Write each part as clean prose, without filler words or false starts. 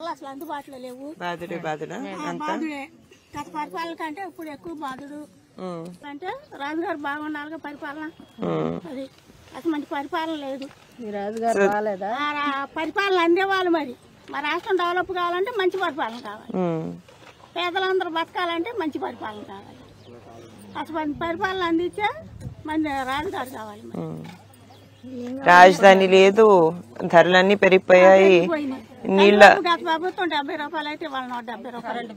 పరిపాలనలు అసలు అందుబాటులో లేవు. బాధుడే గత పరిపాలన కంటే ఇప్పుడు ఎక్కువ బాధుడు అంటే రాజుగారు బాగుండాలిగా పరిపాలన. అది అసలు మంచి పరిపాలన లేదు. పరిపాలన అందేవాళ్ళు మరి రాష్ట్రం డెవలప్ కావాలంటే మంచి పరిపాలన కావాలి. పేదలందరూ బతకాలంటే మంచి పరిపాలన కావాలి. అసలు పరిపాలన అందించే మన రాజుగారు కావాలి. రాజధాని లేదు, ధరలన్నీ పెరిగిపోయాయి. నీళ్ళ గత ప్రభుత్వం 70 రూపాయలు అయితే వాళ్ళు 170 రూపాయలు,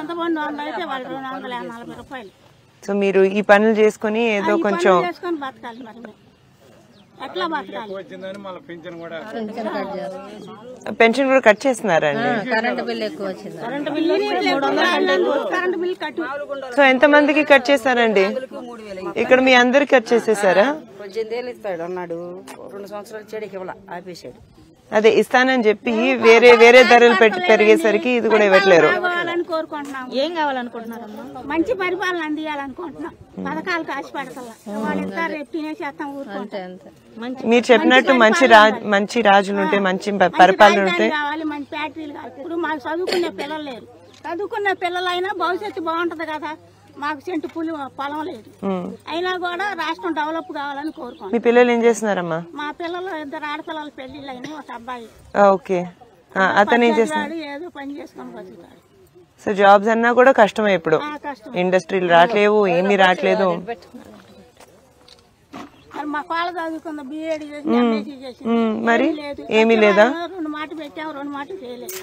ఎంతమంది 100 అయితే వాళ్ళు 240 రూపాయలు. సో మీరు ఈ పనులు చేసుకుని ఏదో కొంచెం చేసుకొని బతకాలి. మరి ఎట్లా బతకాలి? పెన్షన్ కూడా కట్ చేస్తున్నారండి. కరెంట్ బిల్ ఎక్కువ వచ్చింది. కరెంట్ బిల్ కట్టు. సో ఎంత మందికి కట్ చేశారండి? ఇక్కడ మీ అందరికి కట్ చేసేసారా? 18 ఏళ్ళు ఇస్తాడు అన్నాడు, 2 సంవత్సరాలు చెడికి ఇవ్వాల ఆపేసాడు. అదే ఇస్తానని చెప్పి వేరే ధరలు పెరిగేసరికి ఇది కూడా ఇవ్వట్లేరు. ఏం కావాలనుకుంటున్నారమ్మా? మంచి పరిపాలన అందియాలనుకుంటున్నాం. పథకాలకు ఆశపడతల్లా వాళ్ళు ఇస్తారు, రేపు తినేసేస్తాం ఊరుకుంటే. మీరు చెప్పినట్టు మంచి రాజులు ఉంటే, మంచి పరిపాలన ఉంటే కావాలి, మంచి ఫ్యాక్టరీలు కావాలి. ఇప్పుడు మాకు చదువుకునే పిల్లలు లేరు. చదువుకున్న పిల్లలైనా భవిష్యత్తు బాగుంటది కదా. మాకు సెంటు పొలం లేదు, అయినా కూడా రాష్ట్రం డెవలప్ కావాలని కోరుకోండి. మీ పిల్లలు ఏం చేస్తున్నారమ్మా? మా పిల్లలు 2 ఆడపిల్లలు పెళ్లిళ్ళు అయినాయి, ఒక అబ్బాయి. ఓకే, అతను ఏం చేస్తున్నాడు? ఏదో పని చేసుకొని బతుకుతాడు. సో జాబ్స్ అన్నా కూడా కష్టమే ఇప్పుడు. ఇండస్ట్రీలు రావట్లేవు, ఏమీ రావట్లేదు. మా కాళ్ళు చదువుకుందా, బిఏడి చేసి ఎంఎస్సీ చేసి, మరి ఏమీ లేదా? 2 మాట పెట్టాము, 2 మాట చేయలేదు.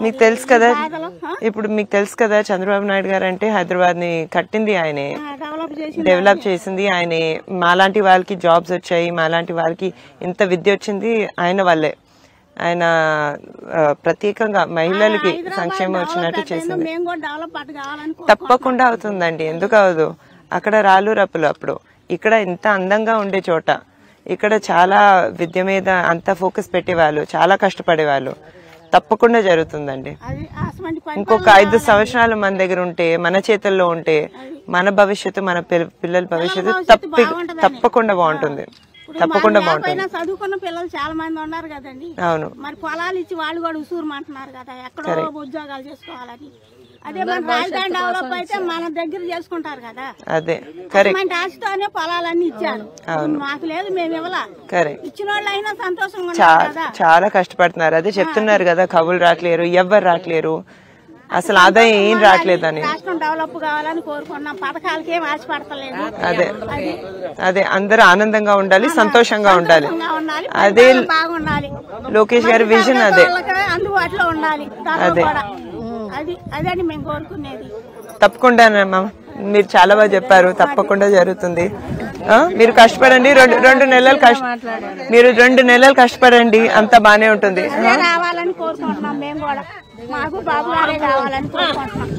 మీకు తెలుసు కదా, ఇప్పుడు మీకు తెలుసు కదా చంద్రబాబు నాయుడు గారు అంటే హైదరాబాద్ ని కట్టింది ఆయనే, డెవలప్ చేసింది ఆయనే. మాలాంటి వాళ్ళకి జాబ్స్ వచ్చాయి, మాలాంటి వాళ్ళకి ఇంత విద్య వచ్చింది ఆయన వల్లే. ఆయన ప్రత్యేకంగా మహిళలకి సంక్షేమం వచ్చినట్టు చేసింది. తప్పకుండా అవుతుందండి, ఎందుకు అవదు? అక్కడ రాళ్ళు రప్పులు అప్పుడు, ఇక్కడ ఇంత అందంగా ఉండే చోట ఇక్కడ చాలా విద్య మీద అంత ఫోకస్ పెట్టేవాళ్ళు, చాలా కష్టపడేవాళ్ళు. తప్పకుండా జరుగుతుందండి. ఇంకొక 5 సంవత్సరాలు మన దగ్గర ఉంటే, మన చేతుల్లో ఉంటే, మన భవిష్యత్తు, మన పిల్లల భవిష్యత్తు తప్పకుండా బాగుంటుంది. తప్పకుండా బాగుంటుంది. చదువుకున్న పిల్లలు చాలా మంది ఉన్నారు కదండి. అవును, మరి పొలాలు ఇచ్చి వాళ్ళు కూడా ఉసూరుమంటున్నారు కదా, ఎక్కడో ఉద్యోగాలు చేసుకోవాలని. అదే మన రాజధాని డెవలప్ అయితే మన దగ్గర చేసుకుంటారు కదా. అదే కరెక్ట్. ఆశతోనే పొలాలన్నీ ఇచ్చారు, మాకు లేదు, మేము ఇవ్వాల. కరెక్ట్. ఇచ్చిన వాళ్ళు అయినా సంతోషంగా చాలా కష్టపడుతున్నారు. అదే చెప్తున్నారు కదా, కవులు రావట్లేరు, ఎవ్వరు రావట్లేరు, అసలు ఆదాయం ఏం రావట్లేదని. రాష్ట్రం డెవలప్ కావాలని కోరుకున్నాం, పథకాలకి ఏం ఆశపడతలేదు. అదే అందరూ ఆనందంగా ఉండాలి, సంతోషంగా ఉండాలి. అదే బాగుండాలి. లోకేష్ గారి విజన్ అదే, అందుబాటులో ఉండాలి. అదే అదని మేము కోరుకునేది. తప్పకుండానమ్మా, మీరు చాలా బాగా చెప్పారు. తప్పకుండా జరుగుతుంది. మీరు కష్టపడండి, 2 నెలలు మీరు 2 నెలలు కష్టపడండి, అంతా బానే ఉంటుంది. రావాలని కోరుకుంటున్నాం మేము కూడా, మాకు బాబు గారే కావాలని కోరుకుంటున్నాం.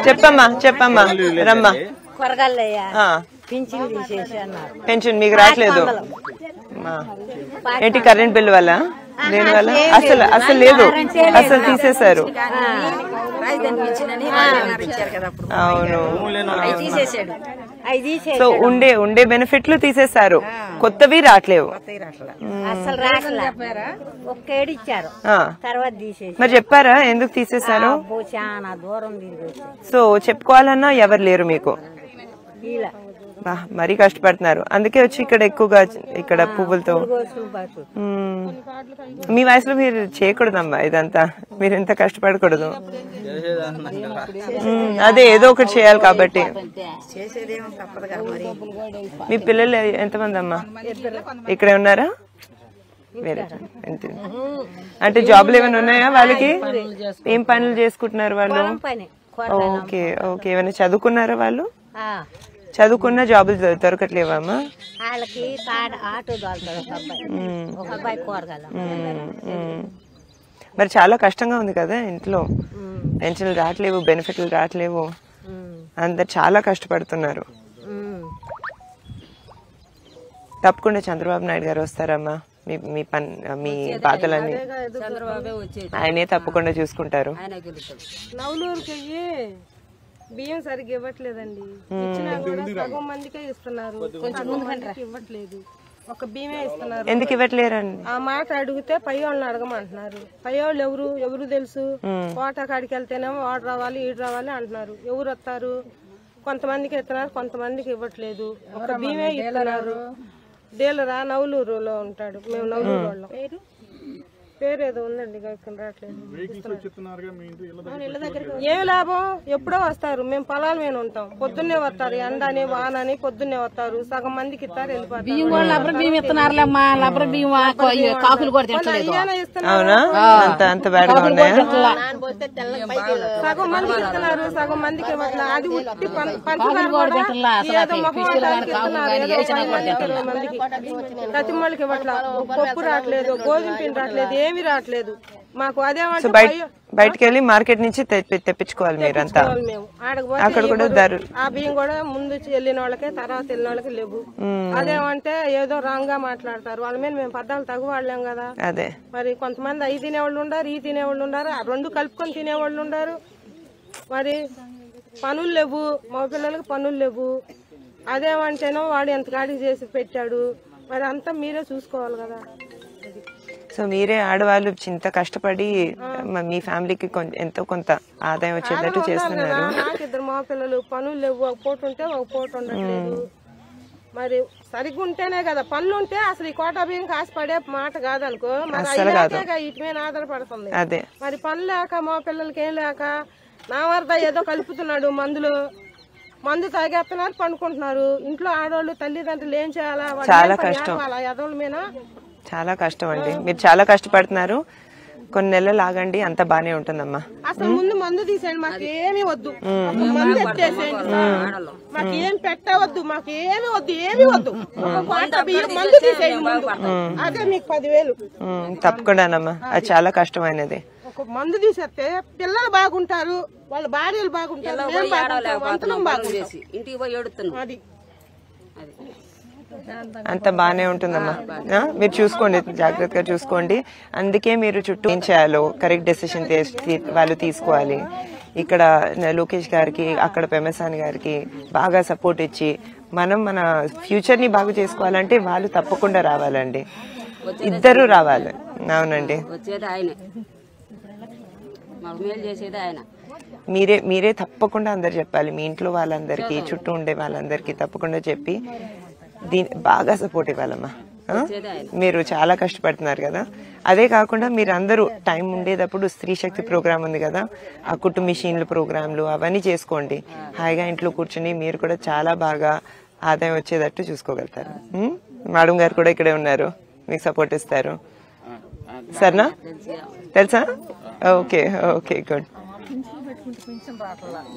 చెప్పమ్మా రమ్మా. పెన్షన్ మీకు రావట్లేదు ఏంటి? కరెంట్ బిల్ వల్ల, దేని వల్ల? అసలు లేదు, అసలు తీసేశారు. అవును, సో ఉండే బెనిఫిట్లు తీసేశారు, కొత్తవి రావట్లేవు. మరి చెప్పారా ఎందుకు తీసేశారు? సో చెప్పుకోవాలన్నా ఎవరు లేరు మీకు, మరీ కష్టపడుతున్నారు. అందుకే వచ్చి ఇక్కడ ఎక్కువగా ఇక్కడ పువ్వులతో. మీ వయసులో మీరు చేయకూడదమ్మా ఇదంతా, మీరు ఎంత కష్టపడకూడదు. అదే ఏదో ఒకటి చేయాలి కాబట్టి. మీ పిల్లలు ఎంతమంది అమ్మా? ఇక్కడే ఉన్నారా? వేరే అంటే జాబ్లు ఏమైనా ఉన్నాయా వాళ్ళకి? ఏం పనులు చేసుకుంటున్నారు వాళ్ళు? ఓకే, ఏమైనా చదువుకున్నారా వాళ్ళు? చదువుకున్న జాబులు దొరకట్లేవమ్మా? మరి చాలా కష్టంగా ఉంది కదా ఇంట్లో, పెన్షన్లు రావట్లేవు, బెనిఫిట్లు రావట్లేవు, అందరు చాలా కష్టపడుతున్నారు. తప్పకుండా చంద్రబాబు నాయుడు గారు వస్తారమ్మా, మీ బాధలన్నీ ఆయనే తప్పకుండా చూసుకుంటారు. బియ్యం సరిగ్గా ఇవ్వట్లేదండి, ఇచ్చినా కూడా సగం మందికే ఇస్తున్నారు, కొంచెం ఇవ్వట్లేదు. ఒక బియ్యమే ఇస్తున్నారు. ఎందుకు ఇవ్వట్లేరండి? ఆ మాట అడిగితే పై వాళ్ళని అడగమంటున్నారు. పై వాళ్ళు ఎవరు తెలుసు? కోట కాడికి వెళ్తేనేమో వాడు రావాలి ఈడు రావాలి అంటున్నారు. ఎవరు వస్తారు? కొంతమందికి ఇస్తున్నారు, కొంతమందికి ఇవ్వట్లేదు. ఒక బియ్యమే ఇస్తున్నారు. డీలరా నవలూరులో ఉంటాడు, మేము నవలూరు వాళ్ళం. పేరు ఏదో ఉందండి, రావట్లేదు. ఏమి లాభం? ఎప్పుడో వస్తారు. మేము పొలాల మీద ఉంటాం, పొద్దున్నే వస్తారు. ఎండని వానని పొద్దున్నే వస్తారు. సగం మందికి ఇస్తారు, వెళ్ళిపోతారు. సగం మందికి ఇస్తున్నారు, సగం మందికి ఇవ్వట్లేదు. అది ఉట్టి కతిమ్మలకి ఇవ్వట్లేదు. పప్పు రావట్లేదు, గోధుమ పిండి రావట్లేదు, ఏమి రావట్లేదు మాకు. అదేమంటే బయటకు వెళ్ళి మార్కెట్ నుంచి తెప్పించుకోవాలి మీరంతా. అక్కడ కూడా ఆ బియ్యం కూడా ముందు వెళ్ళిన వాళ్ళకే తర్వాత వెళ్ళిన వాళ్ళకి లేవు. అదేమంటే ఏదో రాంగ్ గా మాట్లాడతారు. వాళ్ళ మీద మేము పద్దాలు తగు వాళ్ళేం కదా. అదే మరి కొంతమంది అవి తినేవాళ్ళు ఉండారు, ఈ తినేవాళ్ళు ఉండారు, ఆ రెండు కలుపుకొని తినేవాళ్ళు ఉండారు. మరి పనులు లేవు, మా పిల్లలకి పనులు లేవు. అదేమంటేనో వాడు ఎంత కాడికి చేసి పెట్టాడు. మరి అంతా మీరే చూసుకోవాలి కదా. సో మీరే ఆడవాళ్ళు ఇంత కష్టపడి మీ ఫ్యామిలీకి ఎంతో కొంత ఆదాయం వచ్చేటట్టు చేస్తున్నారు. నాకు ఇద్దరు మా పిల్లలు, పనులు లేవు. ఒక పూట ఉంటే ఒక పూట ఉండట్లేదు. మరి సరిగ్గా ఉంటేనే కదా. పనులు ఉంటే అసలు ఈ కోటా బియ్యం కాసిపడే మాట కాదనుకో. మరి ఇటు మీద ఆధారపడుతుంది. అదే మరి పనులు లేక మా పిల్లలకి ఏం లేక నా వరద ఏదో కలుపుతున్నాడు మందు తాగేస్తున్నారు, పండుకుంటున్నారు. ఇంట్లో ఆడవాళ్ళు తల్లిదండ్రులు ఏం చేయాలా? చాలా కష్టం, ఎదవుల మీద చాలా కష్టం అండి. మీరు చాలా కష్టపడుతున్నారు. కొన్ని నెలలు ఆగండి, అంత బానే ఉంటుందమ్మా. అసలు ముందు మందు తీసేయండి, మాకు ఏమి వద్దు. మందు ఎత్తేసేయండి, మాకు ఏం పెట్టవద్దు, మాకు ఏమి వద్దు, ఏమి వద్దు. మందు తీసేయండి ముందు, అదే మీకు 10,000. తప్పకుండానమ్మా, అది చాలా కష్టమైనది. ఒక మందు తీసేస్తే పిల్లలు బాగుంటారు, వాళ్ళ భార్యలు బాగుంటారు, ఇంటికి పోయి ఏడుతున్నాం. అది అంత బానే ఉంటుందమ్మా. మీరు చూసుకోండి, జాగ్రత్తగా చూసుకోండి. అందుకే మీరు చుట్టూ ఏం చేయాలో కరెక్ట్ డెసిషన్ వాళ్ళు తీసుకోవాలి. ఇక్కడ లోకేష్ గారికి, అక్కడ పెమసాని గారికి బాగా సపోర్ట్ ఇచ్చి మనం మన ఫ్యూచర్ ని బాగు చేసుకోవాలంటే వాళ్ళు తప్పకుండా రావాలండి, ఇద్దరు రావాలి. అవునండి, వచ్చేది ఆయనే, మాకు మేలు చేసేది ఆయన. మీరే తప్పకుండా అందరు చెప్పాలి. మీ ఇంట్లో వాళ్ళందరికీ, చుట్టూ ఉండే వాళ్ళందరికీ తప్పకుండా చెప్పి బాగా సపోర్ట్ ఇవ్వాలమ్మా. మీరు చాలా కష్టపడుతున్నారు కదా. అదే కాకుండా మీరు అందరూ టైం ఉండేటప్పుడు స్త్రీ శక్తి ప్రోగ్రామ్ ఉంది కదా, ఆ కుట్టు మిషన్లు ప్రోగ్రాంలు అవన్నీ చేసుకోండి. హాయిగా ఇంట్లో కూర్చుని మీరు కూడా చాలా బాగా ఆదాయం వచ్చేటట్టు చూసుకోగలుగుతారు. మేడం గారు కూడా ఇక్కడే ఉన్నారు, మీకు సపోర్ట్ ఇస్తారు. సరేనా? తెలుసా? Okay okay, good.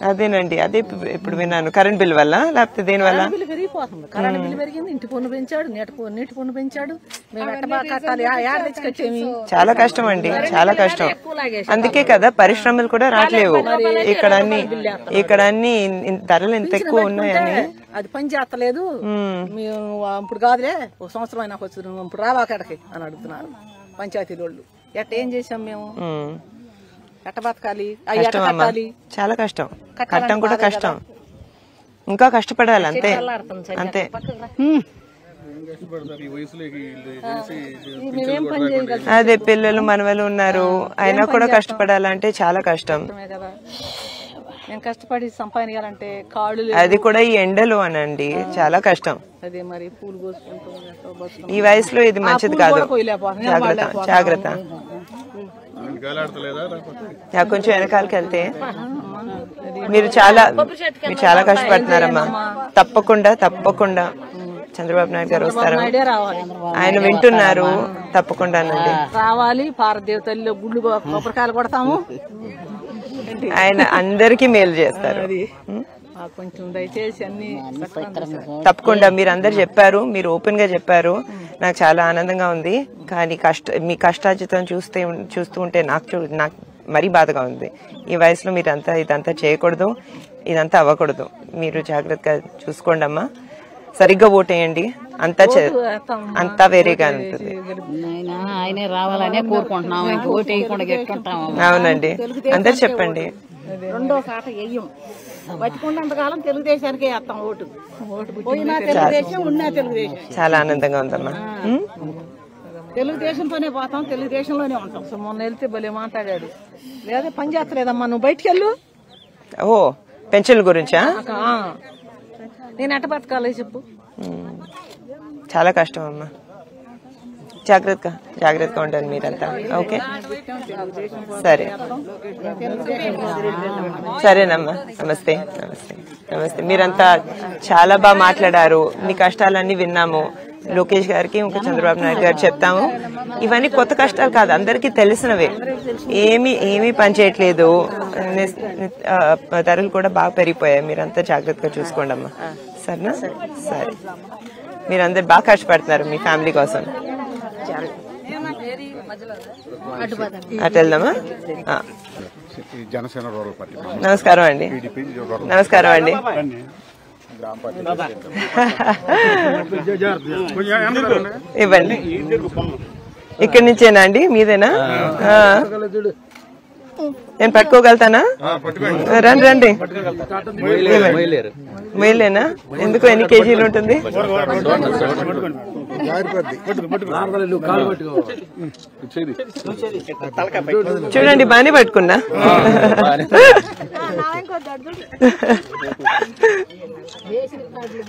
అదేనండి, అదే ఇప్పుడు విన్నాను. కరెంట్ బిల్ వల్ల లేకపోతే దేని వల్ల? పెరిగిపోతుంది. కరెంట్ బిల్ పెరిగింది, ఇంటి పన్ను పెంచాడు, నీటి పన్ను పెంచాడు. చాలా కష్టం అండి, చాలా కష్టం. అందుకే కదా పరిశ్రమలు కూడా రావట్లేవు. ఇక్కడ అన్ని ధరలు ఎంత ఎక్కువ ఉన్నాయని. అది పని చేస్తలేదు. మేము ఇప్పుడు కాదులే, ఒక సంవత్సరం అయినా వచ్చి ఇప్పుడు రావా అక్కడికి అని అడుగుతున్నారు పంచాయతీ వాళ్ళు. ఏం చేసాం మేము? ఎట్ట బతకాలి? చాలా కష్టం, కట్టం కూడా కష్టం, ఇంకా కష్టపడాలి. అంతే అంతే. అదే పిల్లలు మనవలు ఉన్నారు, అయినా కూడా కష్టపడాలంటే చాలా కష్టం. కష్టపడి సంపాదించాలంటే కాళ్ళు, అది కూడా ఈ ఎండలో అనండి, చాలా కష్టం. అదే మరి పూలు కోసుకుంటాం. ఈ వయసులో ఇది మంచిది కాదు. జాగ్రత్త జాగ్రత్త. కొంచెం వెనకాలకి వెళ్తే మీరు చాలా కష్టపడుతున్నారమ్మా. తప్పకుండా తప్పకుండా చంద్రబాబు నాయుడు గారు వస్తారు, ఆయన వింటున్నారు. తప్పకుండానండి రావాలి. భారతదేవతల్లో గుళ్ళు కొబ్బరికాయలు కొడతాము. ఆయన అందరికీ మేలు చేస్తారు. కొంచెం దయచేసి అన్ని తప్పకుండా మీరు అందరు చెప్పారు, మీరు ఓపెన్ గా చెప్పారు, నాకు చాలా ఆనందంగా ఉంది. కానీ మీ కష్టార్జితం చూస్తూ ఉంటే నాకు మరీ బాధగా ఉంది. ఈ వయసులో మీరు ఇదంతా చేయకూడదు, ఇదంతా అవ్వకూడదు. మీరు జాగ్రత్తగా చూసుకోండి అమ్మా, సరిగ్గా ఓటేయండి. అంతా వేరేగా ఉంటుంది. ఆయనే రావాలనే కోరుకుంటున్నాం. అవునండి, అందరు చెప్పండి. రెండో కాట వెయ్యం. బతికున్నంతకాలం తెలుగుదేశానికే వేస్తాం ఓటు. పోయినా తెలుగుదేశం, ఉన్నా తెలుగుదేశం. చాలా ఆనందంగా ఉందమ్మా. తెలుగుదేశంతోనే పోతాం, తెలుగుదేశంలోనే ఉంటాం. మొన్న వెళ్తే భలే మాట్లాడాడు. లేదా పని చేస్తలేదమ్మా, నువ్వు బయటికి వెళ్ళు. ఓ పెన్షన్ల గురించా? నేను ఎట్ట బతకాలి చెప్పు. చాలా కష్టం అమ్మా. జాగ్రత్తగా ఉండండి మీరంతా. ఓకే సరే సరేనమ్మా. నమస్తే నమస్తే నమస్తే. మీరంతా చాలా బాగా మాట్లాడారు. మీ కష్టాలన్నీ విన్నాము. లోకేష్ గారికి ఇంకా చంద్రబాబు నాయుడు గారు చెప్తాము. ఇవన్నీ కొత్త కష్టాలు కాదు, అందరికీ తెలిసినవే. ఏమీ పని చేయట్లేదు, ధరలు కూడా బాగా పెరిగిపోయాయి. మీరంతా జాగ్రత్తగా చూసుకోండి అమ్మా. సరేనా? సరే. మీరందరు బాగా కష్టపడుతున్నారు మీ ఫ్యామిలీ కోసం. అటు వెళ్దామా? నమస్కారం అండి. నమస్కారం అండి. ఇవ్వండి. ఇక్కడి నుంచేనా అండి? మీదేనా? నేను పట్టుకోగలుగుతానా? రండి రండి. మొయ్యలేనా? ఎందుకు? ఎన్ని కేజీలు ఉంటుంది? చూడండి, బాగానే పట్టుకున్నా.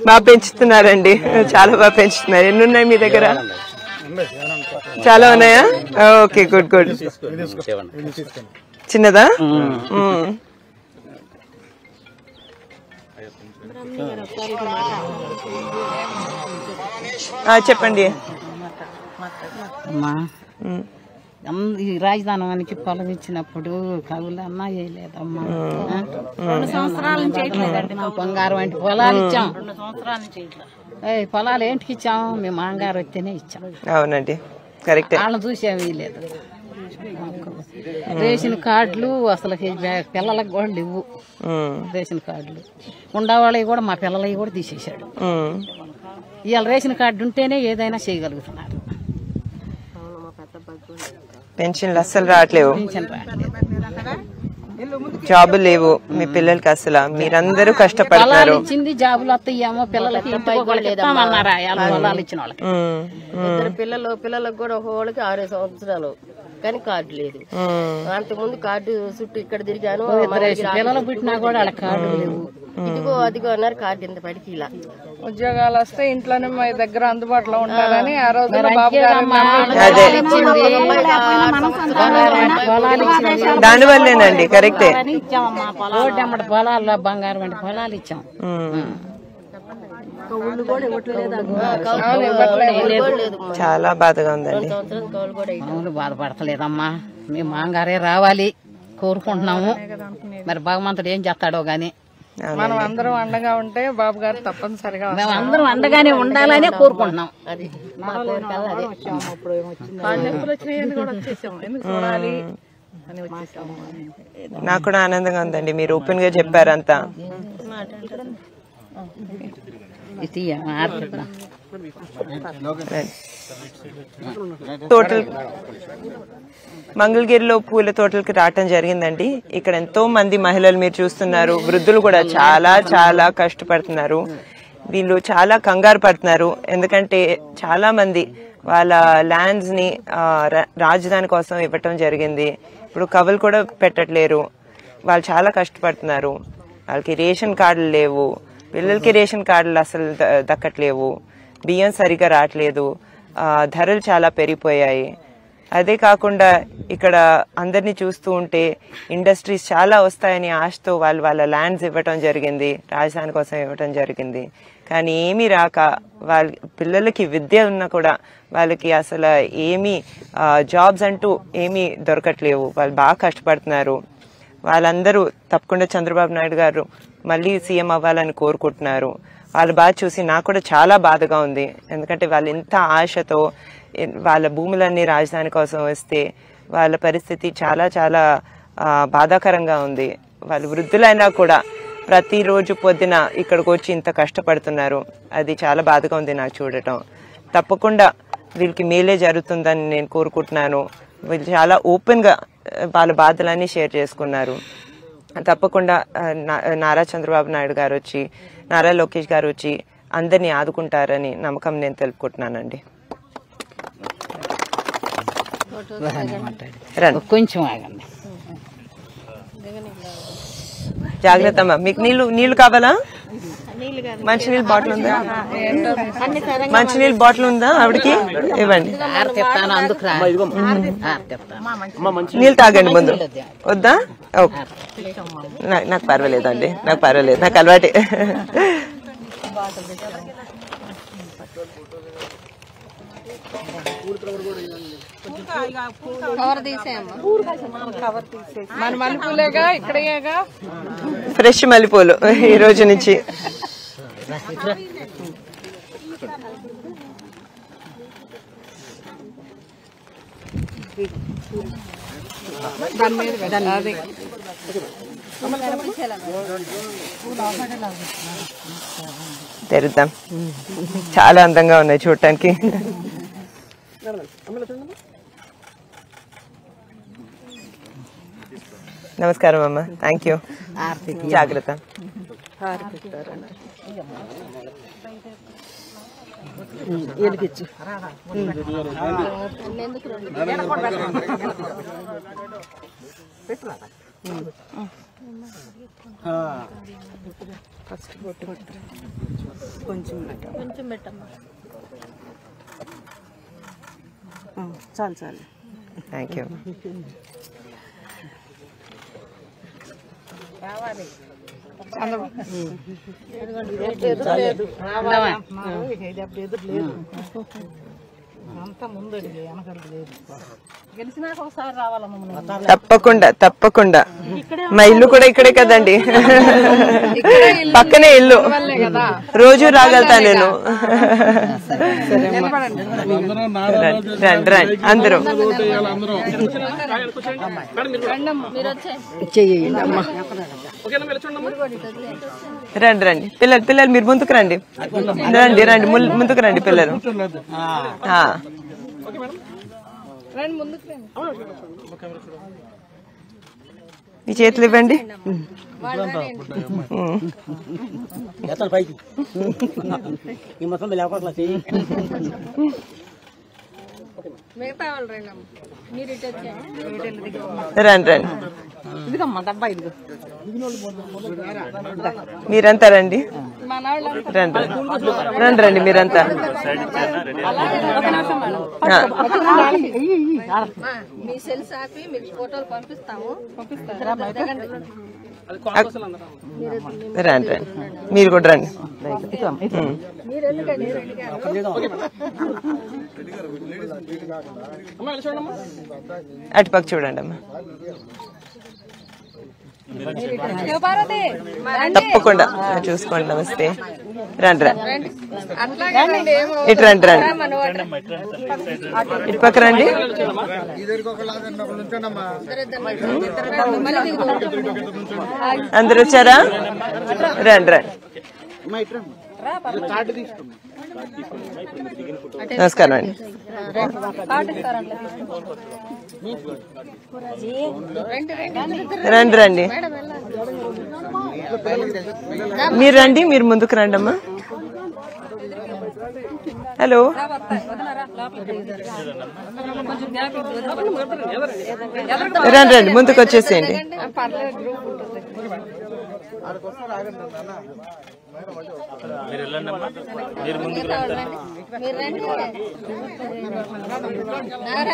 బాగా పెంచుతున్నారండి, చాలా బాగా పెంచుతున్నారు. ఎన్ని ఉన్నాయి మీ దగ్గర? చాలా ఉన్నాయా? Okay, good good. చిన్నదా? చెప్పండి. ఈ రాజధానికి పొలం ఇచ్చినప్పుడు కవులు అన్నా వేయలేదమ్మా. 2 సంవత్సరాల నుంచి వేయట్లేదండి. మేము బంగారం వంటి పొలాలు ఇచ్చాం. 2 సంవత్సరాల నుంచి పొలాలు ఏంటికి ఇచ్చాము? మేము బంగారం వస్తేనే ఇచ్చాం. అవునండి, కరెక్ట్. వాళ్ళని చూసేవి లేదు. రేషన్ కార్డులు అసలు పిల్లలకు కూడా లేవు. రేషన్ కార్డులు ఉండేవాళ్ళవి కూడా మా పిల్లలవి కూడా తీసేశాడు. ఇవాళ రేషన్ కార్డు ఉంటేనే ఏదైనా చేయగలుగుతున్నారు. పెన్షన్లు అస్సలు రావట్లేవు, జాబులు లేవు మీ పిల్లలకి అసలు. మీరందరూ కష్టపడుతున్నారు. ఇచ్చింది జాబులు వస్తాయేమో పిల్లలకి, ఇస్తామన్నారా పొలాలు ఇచ్చిన వాళ్ళకి. 2 పిల్లలకు కూడా ఒకళ్ళకి 6 సంవత్సరాలు కానీ కార్డు లేదు. అంతకుముందు కార్డు చుట్టూ ఇక్కడ తిరిగాను. పిల్లలు పుట్టినా కూడా వాళ్ళ కార్డు లేవు. ఇదిగో అదిగో అన్నారు. కార్డు ఇంత పడికి ఇలా ఉద్యోగాలు వస్తే ఇంట్లోనే మా దగ్గర అందుబాటులో ఉంటారని ఆ రోజు దాని వల్లేనండి. కరెక్టే. పొలాల్లో బంగారం వంటి పొలాలు ఇచ్చాం. చాలా బాధగా ఉందండి. అవును, బాధపడతలేదమ్మా. మేము బంగారే రావాలి కోరుకుంటున్నాము. మరి భగవంతుడు ఏం చేస్తాడో గాని మనం అందరం అండగా ఉంటే బాబు గారు తప్పనిసరిగా మేము అందరం అండగానే ఉండాలనే కోరుకుంటున్నాం. నాకు కూడా ఆనందంగా ఉందండి. మీరు ఓపెన్ గా చెప్పారంతా. టోటల్ మంగళగిరిలో పూల తోటలకి రావటం జరిగిందండి. ఇక్కడ ఎంతో మంది మహిళలు మీరు చూస్తున్నారు. వృద్ధులు కూడా చాలా చాలా కష్టపడుతున్నారు. వీళ్ళు చాలా కంగారు పడుతున్నారు. ఎందుకంటే చాలా మంది వాళ్ళ ల్యాండ్స్ ని రాజధాని కోసం ఇవ్వటం జరిగింది. ఇప్పుడు కవులు కూడా పెట్టట్లేరు. వాళ్ళు చాలా కష్టపడుతున్నారు. వాళ్ళకి రేషన్ కార్డులు లేవు. పిల్లలకి రేషన్ కార్డులు అసలు దక్కట్లేవు. బియ్యం సరిగా రావట్లేదు. ధరలు చాలా పెరిగిపోయాయి. అదే కాకుండా ఇక్కడ అందరినీ చూస్తూ ఉంటే ఇండస్ట్రీస్ చాలా వస్తాయని ఆశతో వాళ్ళ ల్యాండ్స్ ఇవ్వటం జరిగింది, రాజధాని కోసం ఇవ్వటం జరిగింది. కానీ ఏమీ రాక వాళ్ళ పిల్లలకి విద్య ఉన్నా కూడా వాళ్ళకి అసలు ఏమీ జాబ్స్ అంటూ ఏమీ దొరకట్లేవు. వాళ్ళు బాగా కష్టపడుతున్నారు. వాళ్ళందరూ తప్పకుండా చంద్రబాబు నాయుడు గారు మళ్ళీ సీఎం అవ్వాలని కోరుకుంటున్నారు. వాళ్ళు బాగా చూసి నాకు కూడా చాలా బాధగా ఉంది. ఎందుకంటే వాళ్ళు ఇంత ఆశతో వాళ్ళ భూములన్నీ రాజధాని కోసం వస్తే వాళ్ళ పరిస్థితి చాలా చాలా బాధాకరంగా ఉంది. వాళ్ళు వృద్ధులైనా కూడా ప్రతిరోజు పొద్దున ఇక్కడికి వచ్చి ఇంత కష్టపడుతున్నారు. అది చాలా బాధగా ఉంది నాకు చూడటం. తప్పకుండా వీళ్ళకి మేలే జరుగుతుందని నేను కోరుకుంటున్నాను. వీళ్ళు చాలా ఓపెన్ గా వాళ్ళ బాధలన్నీ షేర్ చేసుకున్నారు. తప్పకుండా నారా చంద్రబాబు నాయుడు గారు వచ్చి, నారా లోకేష్ గారు వచ్చి అందరినీ ఆదుకుంటారని నమ్మకం నేను తెలుపుకుంటున్నానండి. కొంచెం ఆగండి, జాగ్రత్త అమ్మా. మీకు నీళ్లు కావాలా? మంచినీళ్ళ బాటిల్ ఉందా? మంచినీళ్ళ బాటిల్ ఉందా ఆవిడకి? ఇవ్వండి. నీళ్ళు తాగండి ముందు. వద్దా? ఓకే, నాకు పర్వాలేదండి, నాకు పర్వాలేదు, నాకు అలవాటే. ఫ్రెష్ మల్లెపూలు ఈ రోజు నుంచి. తెరుద్దాం. చాలా అందంగా ఉన్నాయి చూడటానికి. నమస్కారం అమ్మ. Thank you. జాగ్రత్త. కొంచెం పెట్టమ్మా. చాలు చాలు. Thank you. తప్పకుండా తప్పకుండా. మా ఇల్లు కూడా ఇక్కడే కదండి, పక్కనే ఇల్లు. రోజు రాగలుగుతా నేను. రండి రండి అందరూ. రండి రండి పిల్లలు మీరు ముందుకు రండి. రండి రండి ముందుకు రండి పిల్లలు. మీ చేతులు ఇవ్వండి. రండి రండి. మీరంతా రండి. రండి రండి రండి మీరంతా. రండి రండి మీరు కూడా రండి. అటుపక్క చూడండి అమ్మా. తప్పకుండా చూసుకోండి. నమస్తే. రండి రండి ఇటు రండి రండి. ఇటు పక్క రండి. అందరు వచ్చారా? రండి రండి. నమస్కారం అండి. రండి రండి మీరు రండి. మీరు ముందుకు రండి అమ్మా. హలో రండి రండి ముందుకు వచ్చేసేయండి.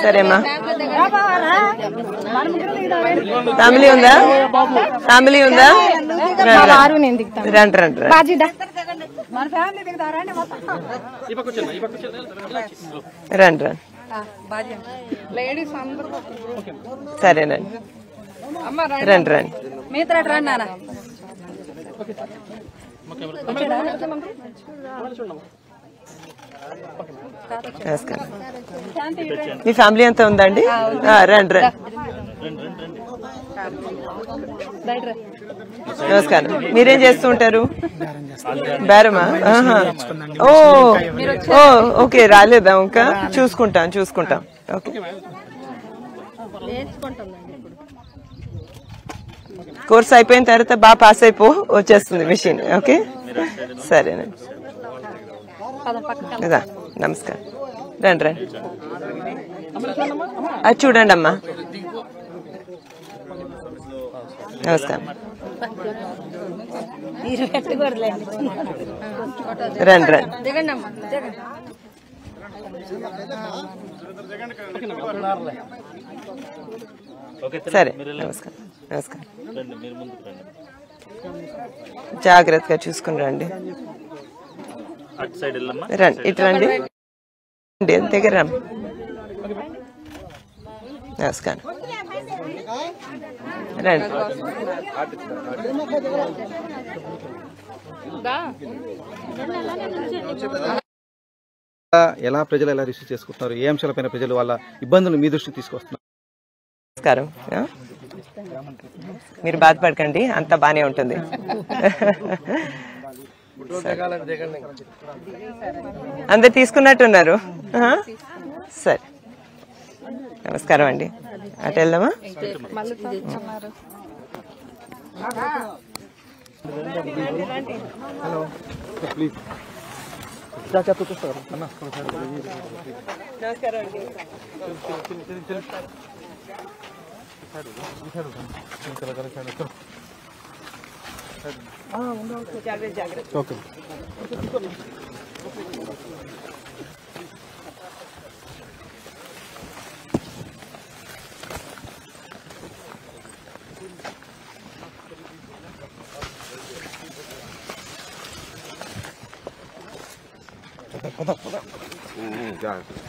సరేమ్మా. ఫ్యామిలీ ఉందా? ఫ్యామిలీ ఉందా? రండి రండి రండి రండి. సరేనండి రండి రండి. నమస్కారం. మీ ఫ్యామిలీ అంతా ఉందండి? రండి రండి. నమస్కారం. మీరేం చేస్తూ ఉంటారు? బేరమా? ఓ ఓకే. రాలేదా ఇంకా? చూసుకుంటాం. ఓకే కోర్స్ అయిపోయిన తర్వాత బాగా పాస్ అయిపో, వచ్చేస్తుంది మిషన్. ఓకే, సరేనండి. కదా, నమస్కారం. రండి రండి, అది చూడండి అమ్మా. నమస్కారం. రండి రండి. సరే, నమస్కారం. నమస్కారం. జాగ్రత్తగా చూసుకుని రండి. రండి, ఇటు రండి. దగ్గర రండి. నమస్కారం. రండి. ఎలా ప్రజలు ఎలా రిసీవ్ చేసుకుంటున్నారు, ఏ అంశాలపైన ప్రజలు వాళ్ళ ఇబ్బందులు మీ దృష్టికి తీసుకొస్తున్నారు? నమస్కారం. మీరు బాధపడకండి, అంతా బానే ఉంటుంది. అందరు తీసుకున్నట్టున్నారు. సరే, నమస్కారం అండి. అటు వెళ్దామా? నమస్కారం అండి. జాగ్రత్త.